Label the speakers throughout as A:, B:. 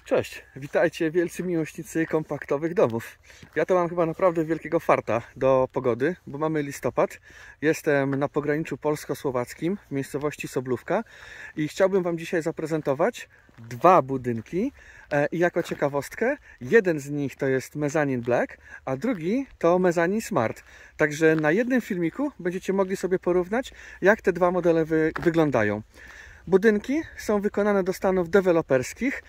A: Cześć, witajcie wielcy miłośnicy kompaktowych domów. Ja to mam chyba naprawdę wielkiego farta do pogody, bo mamy listopad. Jestem na pograniczu polsko-słowackim w miejscowości Soblówka i chciałbym Wam dzisiaj zaprezentować dwa budynki. I jako ciekawostkę, jeden z nich to jest Mezzanine Black, a drugi to Mezzanine Smart. Także na jednym filmiku będziecie mogli sobie porównać, jak te dwa modele wyglądają. Budynki są wykonane do stanów deweloperskich,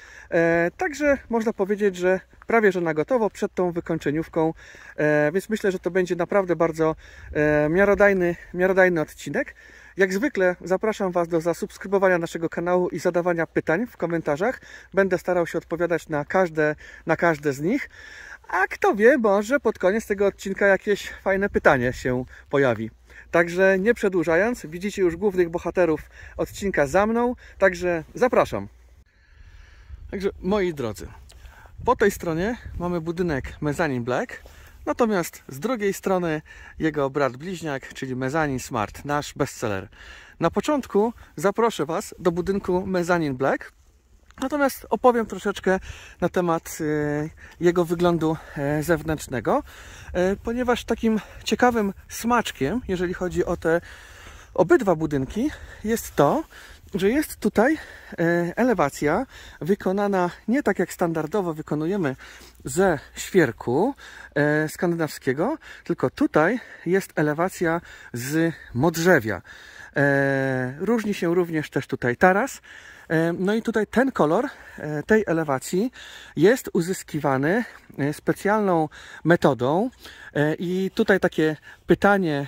A: także można powiedzieć, że prawie że na gotowo przed tą wykończeniówką, więc myślę, że to będzie naprawdę bardzo miarodajny odcinek. Jak zwykle zapraszam Was do zasubskrybowania naszego kanału i zadawania pytań w komentarzach. Będę starał się odpowiadać na każde z nich. A kto wie, może pod koniec tego odcinka jakieś fajne pytanie się pojawi. Także nie przedłużając, widzicie już głównych bohaterów odcinka za mną, także zapraszam. Także moi drodzy, po tej stronie mamy budynek Mezzanine Black, natomiast z drugiej strony jego brat bliźniak, czyli Mezzanine Smart, nasz bestseller. Na początku zaproszę Was do budynku Mezzanine Black, natomiast opowiem troszeczkę na temat jego wyglądu zewnętrznego, ponieważ takim ciekawym smaczkiem, jeżeli chodzi o te obydwa budynki, jest to, że jest tutaj elewacja wykonana nie tak jak standardowo wykonujemy ze świerku skandynawskiego, tylko tutaj jest elewacja z modrzewia. Różni się również też tutaj taras. No i tutaj ten kolor tej elewacji jest uzyskiwany specjalną metodą i tutaj takie pytanie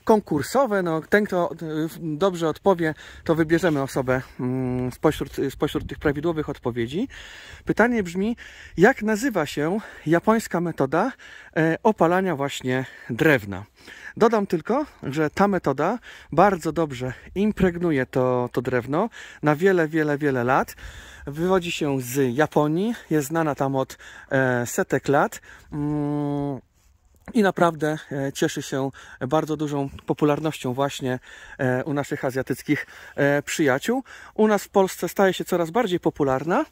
A: konkursowe, ten kto dobrze odpowie, to wybierzemy osobę spośród tych prawidłowych odpowiedzi. Pytanie brzmi, jak nazywa się japońska metoda opalania właśnie drewna? Dodam tylko, że ta metoda bardzo dobrze impregnuje to drewno na wiele lat. Wywodzi się z Japonii, jest znana tam od setek lat. I naprawdę cieszy się bardzo dużą popularnością właśnie u naszych azjatyckich przyjaciół. U nas w Polsce staje się coraz bardziej popularna.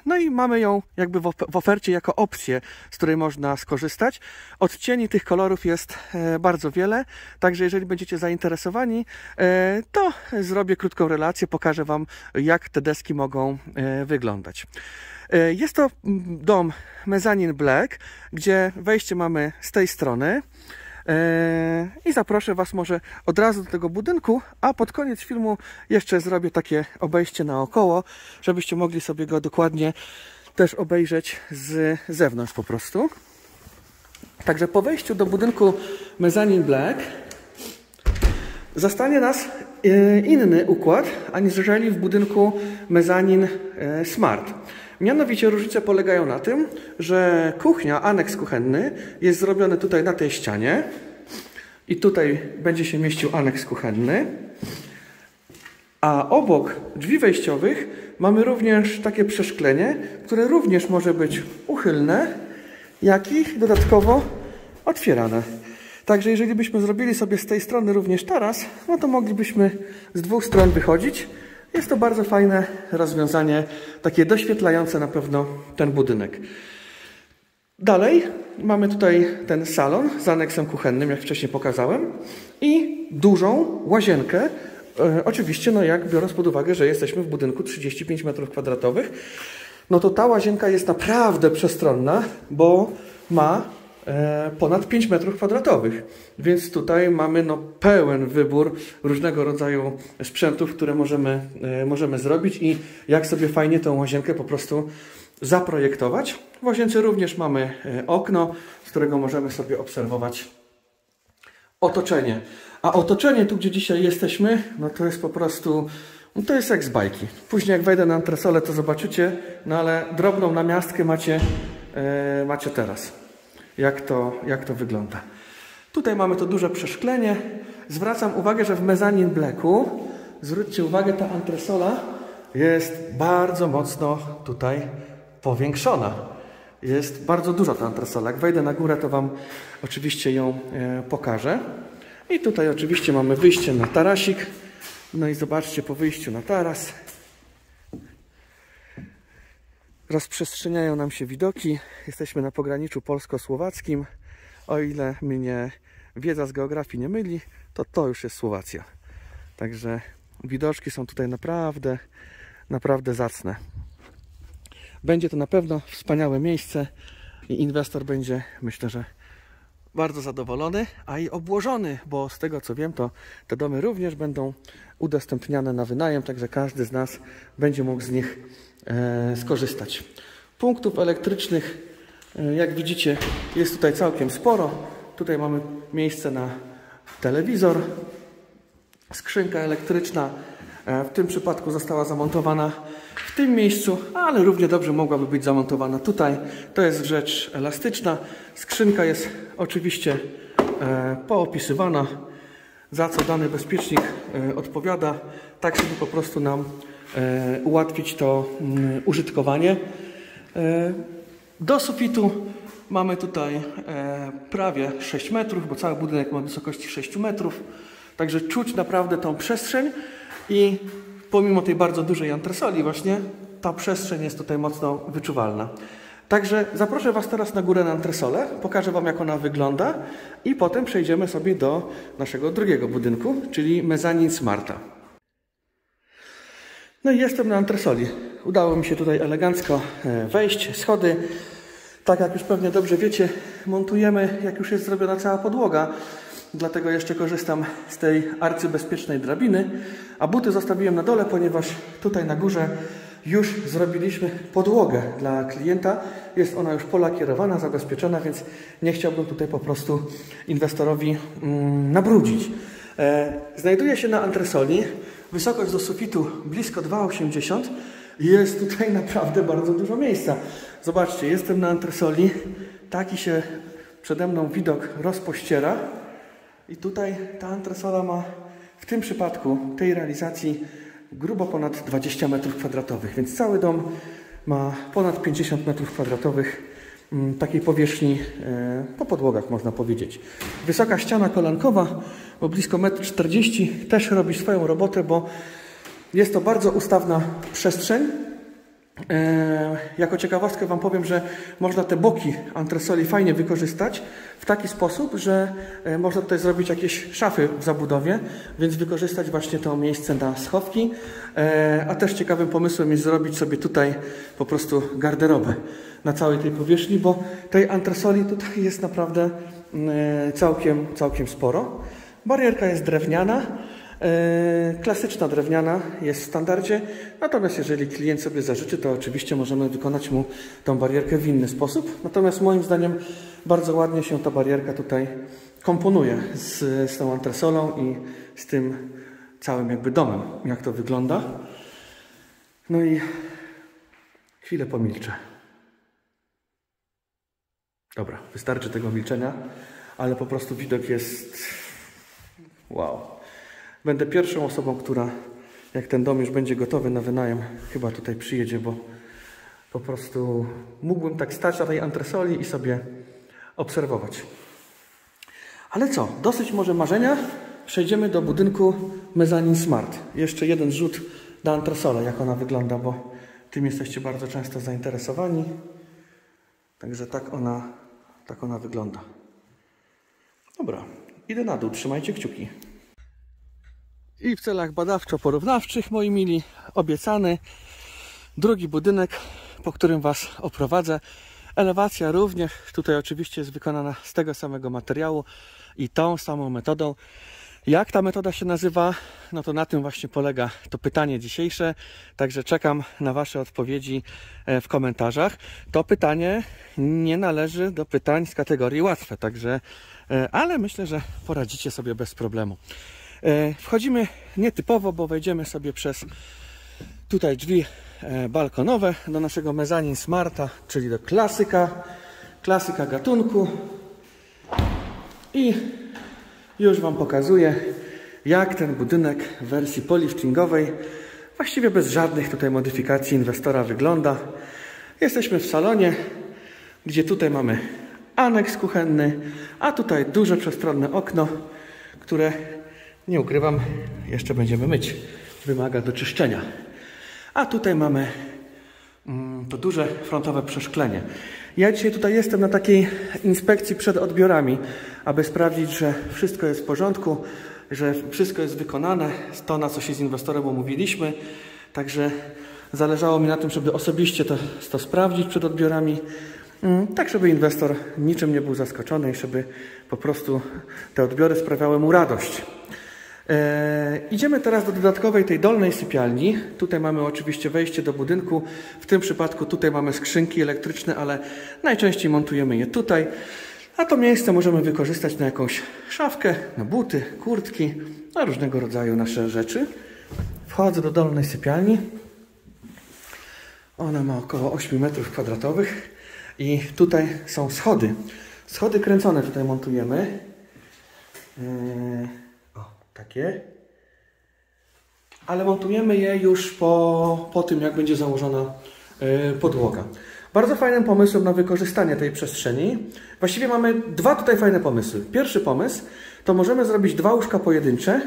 A: No i mamy ją jakby w ofercie jako opcję, z której można skorzystać. Odcieni tych kolorów jest bardzo wiele, także jeżeli będziecie zainteresowani, to zrobię krótką relację, pokażę Wam, jak te deski mogą wyglądać. Jest to dom Mezzanine Black, gdzie wejście mamy z tej strony i zaproszę Was może od razu do tego budynku, a pod koniec filmu jeszcze zrobię takie obejście naokoło, żebyście mogli sobie go dokładnie też obejrzeć z zewnątrz po prostu. Także po wejściu do budynku Mezzanine Black zastanie nas inny układ, aniżeli w budynku Mezzanine Smart. Mianowicie różnice polegają na tym, że kuchnia, aneks kuchenny jest zrobiony tutaj na tej ścianie i tutaj będzie się mieścił aneks kuchenny, a obok drzwi wejściowych mamy również takie przeszklenie, które również może być uchylne, jak i dodatkowo otwierane. Także jeżeli byśmy zrobili sobie z tej strony również taras, no to moglibyśmy z dwóch stron wychodzić. Jest to bardzo fajne rozwiązanie, takie doświetlające na pewno ten budynek. Dalej mamy tutaj ten salon z aneksem kuchennym, jak wcześniej pokazałem, i dużą łazienkę. Oczywiście, jak biorąc pod uwagę, że jesteśmy w budynku 35 m2, no to ta łazienka jest naprawdę przestronna, bo ma ponad 5 m2, więc tutaj mamy pełen wybór różnego rodzaju sprzętów, które możemy zrobić i jak sobie fajnie tę łazienkę po prostu zaprojektować. W łazience również mamy okno, z którego możemy sobie obserwować otoczenie. A otoczenie tu, gdzie dzisiaj jesteśmy, to jest po prostu, to jest jak z bajki. Później jak wejdę na antresolę, to zobaczycie, ale drobną namiastkę macie teraz. Jak to wygląda. Tutaj mamy to duże przeszklenie. Zwracam uwagę, że w Mezzanine Blacku, zwróćcie uwagę, ta antresola jest bardzo mocno tutaj powiększona. Jest bardzo duża ta antresola. Jak wejdę na górę, to Wam oczywiście ją pokażę. I tutaj oczywiście mamy wyjście na tarasik. No i zobaczcie, po wyjściu na taras rozprzestrzeniają nam się widoki. Jesteśmy na pograniczu polsko-słowackim. O ile mnie wiedza z geografii nie myli, to już jest Słowacja. Także widoczki są tutaj naprawdę zacne. Będzie to na pewno wspaniałe miejsce i inwestor będzie, myślę, że bardzo zadowolony, a i obłożony, bo z tego co wiem, to te domy również będą udostępniane na wynajem, także każdy z nas będzie mógł z nich skorzystać. Punktów elektrycznych, jak widzicie, jest tutaj całkiem sporo. Tutaj mamy miejsce na telewizor, skrzynka elektryczna w tym przypadku została zamontowana w tym miejscu, ale równie dobrze mogłaby być zamontowana tutaj. To jest rzecz elastyczna. Skrzynka jest oczywiście poopisywana, za co dany bezpiecznik odpowiada, tak żeby po prostu nam ułatwić to użytkowanie. Do sufitu mamy tutaj prawie 6 metrów, bo cały budynek ma wysokości 6 metrów. Także czuć naprawdę tą przestrzeń i pomimo tej bardzo dużej antresoli właśnie ta przestrzeń jest tutaj mocno wyczuwalna. Także zaproszę Was teraz na górę na antresolę, pokażę Wam jak ona wygląda i potem przejdziemy sobie do naszego drugiego budynku, czyli mezanin Smarta. No i jestem na antresoli. Udało mi się tutaj elegancko wejść, schody. Tak jak już pewnie dobrze wiecie, montujemy jak już jest zrobiona cała podłoga. Dlatego jeszcze korzystam z tej arcybezpiecznej drabiny, a buty zostawiłem na dole, ponieważ tutaj na górze już zrobiliśmy podłogę dla klienta. Jest ona już polakierowana, zabezpieczona, więc nie chciałbym tutaj po prostu inwestorowi nabrudzić. Znajduje się na antresoli, wysokość do sufitu blisko 2,80 m. Jest tutaj naprawdę bardzo dużo miejsca. Zobaczcie, jestem na antresoli, taki się przede mną widok rozpościera. I tutaj ta antresola ma w tym przypadku, tej realizacji, grubo ponad 20 m2, więc cały dom ma ponad 50 m2 takiej powierzchni po podłogach, można powiedzieć. Wysoka ściana kolankowa, bo blisko 1,40 m, też robi swoją robotę, bo jest to bardzo ustawna przestrzeń. Jako ciekawostkę Wam powiem, że można te boki antresoli fajnie wykorzystać w taki sposób, że można tutaj zrobić jakieś szafy w zabudowie, więc wykorzystać właśnie to miejsce na schowki, a też ciekawym pomysłem jest zrobić sobie tutaj po prostu garderobę na całej tej powierzchni, bo tej antresoli tutaj jest naprawdę całkiem sporo. Barierka jest drewniana. Klasyczna drewniana jest w standardzie, natomiast jeżeli klient sobie zażyczy, to oczywiście możemy wykonać mu tą barierkę w inny sposób. Natomiast moim zdaniem bardzo ładnie się ta barierka tutaj komponuje z tą antresolą i z tym całym jakby domem, jak to wygląda. No i chwilę pomilczę. Dobra, wystarczy tego milczenia, ale po prostu widok jest wow. Będę pierwszą osobą, która jak ten dom już będzie gotowy na wynajem, chyba tutaj przyjedzie, bo po prostu mógłbym tak stać na tej antresoli i sobie obserwować. Ale co? Dosyć może marzenia. Przejdziemy do budynku mezanin Smart. Jeszcze jeden rzut na antresolę, jak ona wygląda, bo tym jesteście bardzo często zainteresowani. Także tak ona wygląda. Dobra, idę na dół, trzymajcie kciuki. I w celach badawczo-porównawczych, moi mili, obiecany drugi budynek, po którym Was oprowadzę. Elewacja również tutaj oczywiście jest wykonana z tego samego materiału i tą samą metodą. Jak ta metoda się nazywa? No to na tym właśnie polega to pytanie dzisiejsze. Także czekam na Wasze odpowiedzi w komentarzach. To pytanie nie należy do pytań z kategorii łatwe, także, ale myślę, że poradzicie sobie bez problemu. Wchodzimy nietypowo, bo wejdziemy sobie przez tutaj drzwi balkonowe do naszego mezanin Smarta, czyli do klasyka gatunku. I już Wam pokazuję, jak ten budynek w wersji poliftingowej, właściwie bez żadnych tutaj modyfikacji inwestora wygląda. Jesteśmy w salonie, gdzie tutaj mamy aneks kuchenny, a tutaj duże przestronne okno, które, nie ukrywam, jeszcze będziemy myć. Wymaga do czyszczenia. A tutaj mamy to duże frontowe przeszklenie. Ja dzisiaj tutaj jestem na takiej inspekcji przed odbiorami, aby sprawdzić, że wszystko jest w porządku, że wszystko jest wykonane, to na co się z inwestorem umówiliśmy. Także zależało mi na tym, żeby osobiście to sprawdzić przed odbiorami, tak żeby inwestor niczym nie był zaskoczony i żeby po prostu te odbiory sprawiały mu radość. Idziemy teraz do dodatkowej tej dolnej sypialni. Tutaj mamy oczywiście wejście do budynku. W tym przypadku tutaj mamy skrzynki elektryczne, ale najczęściej montujemy je tutaj. A to miejsce możemy wykorzystać na jakąś szafkę, na buty, kurtki, na różnego rodzaju nasze rzeczy. Wchodzę do dolnej sypialni. Ona ma około 8 m2 i tutaj są schody. Schody kręcone tutaj montujemy. Takie. Ale montujemy je już po tym, jak będzie założona podłoga. Bardzo fajnym pomysłem na wykorzystanie tej przestrzeni. Właściwie mamy dwa tutaj fajne pomysły. Pierwszy pomysł to możemy zrobić dwa łóżka pojedyncze.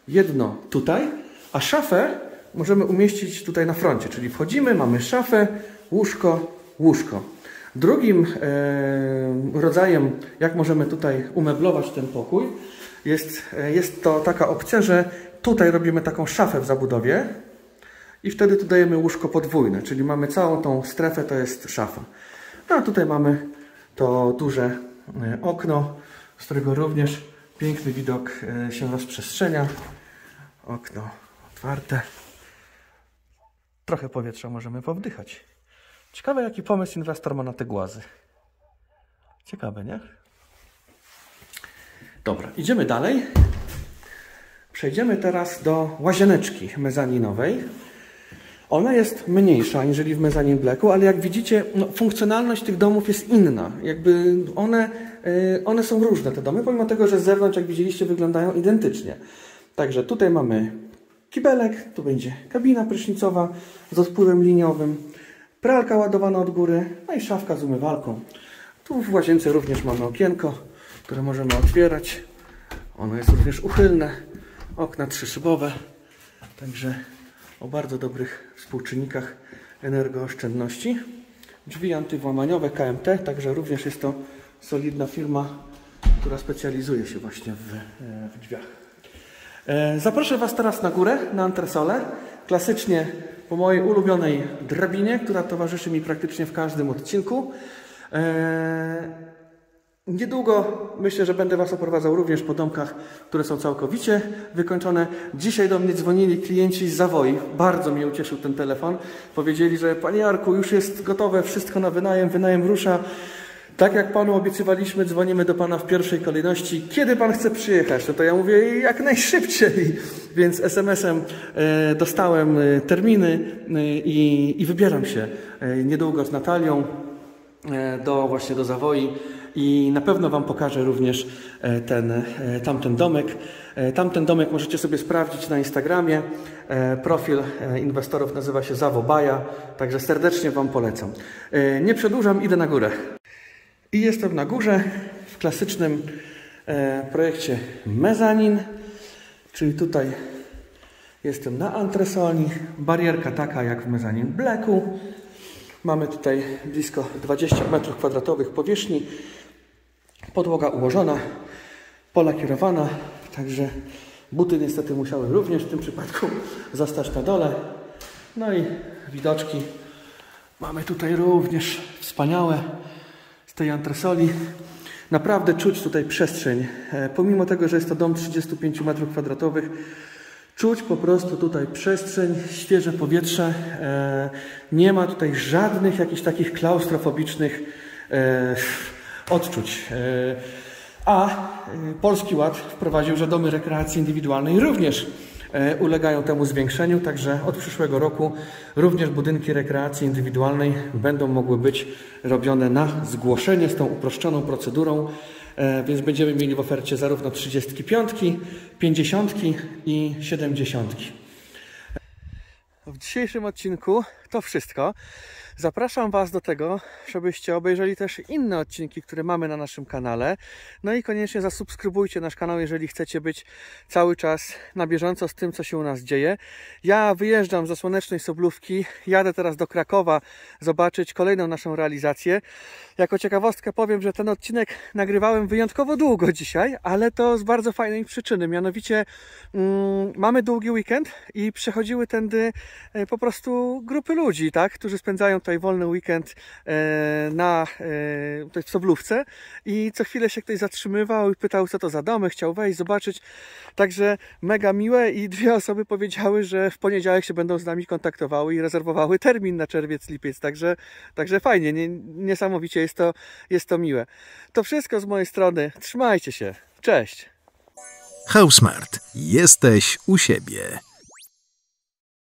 A: Jedno tutaj, a szafę możemy umieścić tutaj na froncie. Czyli wchodzimy, mamy szafę, łóżko. Drugim rodzajem, jak możemy tutaj umeblować ten pokój, jest to taka opcja, że tutaj robimy taką szafę w zabudowie i wtedy tu dajemy łóżko podwójne, czyli mamy całą tą strefę, to jest szafa. No a tutaj mamy to duże okno, z którego również piękny widok się rozprzestrzenia. Okno otwarte. Trochę powietrza możemy powdychać. Ciekawe, jaki pomysł inwestor ma na te głazy. Ciekawe, nie? Dobra, idziemy dalej. Przejdziemy teraz do łazieneczki mezaninowej. Ona jest mniejsza aniżeli w Mezzanine Blacku, ale jak widzicie, funkcjonalność tych domów jest inna. Jakby one są różne, te domy, pomimo tego, że z zewnątrz, jak widzieliście, wyglądają identycznie. Także tutaj mamy kibelek, tu będzie kabina prysznicowa z odpływem liniowym, pralka ładowana od góry, no i szafka z umywalką. Tu w łazience również mamy okienko, które możemy otwierać. Ono jest również uchylne. Okna trzyszybowe. Także o bardzo dobrych współczynnikach energooszczędności. Drzwi antywłamaniowe KMT, także również jest to solidna firma, która specjalizuje się właśnie w drzwiach. Zaproszę Was teraz na górę, na antresolę. Klasycznie po mojej ulubionej drabinie, która towarzyszy mi praktycznie w każdym odcinku. Niedługo myślę, że będę Was oprowadzał również po domkach, które są całkowicie wykończone. Dzisiaj do mnie dzwonili klienci z Zawoi. Bardzo mnie ucieszył ten telefon. Powiedzieli, że Panie Jarku, już jest gotowe, wszystko na wynajem, wynajem rusza. Tak jak Panu obiecywaliśmy, dzwonimy do Pana w pierwszej kolejności. Kiedy Pan chce przyjechać? No to ja mówię jak najszybciej. Więc SMS-em dostałem terminy i wybieram się niedługo z Natalią właśnie do Zawoi. I na pewno Wam pokażę również tamten domek. Tamten domek możecie sobie sprawdzić na Instagramie. Profil inwestorów nazywa się Zawobaja, także serdecznie Wam polecam. Nie przedłużam, idę na górę. I jestem na górze w klasycznym projekcie Mezzanine, czyli tutaj jestem na antresoli. Barierka taka jak w Mezzanine Blacku. Mamy tutaj blisko 20 m2 powierzchni. Podłoga ułożona, polakierowana, także buty niestety musiały również w tym przypadku zostać na dole. No i widoczki mamy tutaj również wspaniałe z tej antresoli. Naprawdę czuć tutaj przestrzeń. Pomimo tego, że jest to dom 35 m2, czuć po prostu tutaj przestrzeń, świeże powietrze. Nie ma tutaj żadnych jakichś takich klaustrofobicznych odczuć. A Polski Ład wprowadził, że domy rekreacji indywidualnej również ulegają temu zwiększeniu, także od przyszłego roku również budynki rekreacji indywidualnej będą mogły być robione na zgłoszenie z tą uproszczoną procedurą, więc będziemy mieli w ofercie zarówno 35, 50 i 70. W dzisiejszym odcinku to wszystko. Zapraszam Was do tego, żebyście obejrzeli też inne odcinki, które mamy na naszym kanale. No i koniecznie zasubskrybujcie nasz kanał, jeżeli chcecie być cały czas na bieżąco z tym, co się u nas dzieje. Ja wyjeżdżam ze słonecznej Soblówki, jadę teraz do Krakowa zobaczyć kolejną naszą realizację. Jako ciekawostkę powiem, że ten odcinek nagrywałem wyjątkowo długo dzisiaj, ale to z bardzo fajnej przyczyny. Mianowicie mamy długi weekend i przechodziły tędy po prostu grupy ludzi, tak, którzy spędzają tutaj wolny weekend tutaj w Soblówce i co chwilę się ktoś zatrzymywał i pytał, co to za domy, chciał wejść, zobaczyć. Także mega miłe i 2 osoby powiedziały, że w poniedziałek się będą z nami kontaktowały i rezerwowały termin na czerwiec, lipiec. Także fajnie, niesamowicie jest to miłe. To wszystko z mojej strony. Trzymajcie się. Cześć.
B: HouseSmart. Jesteś u siebie.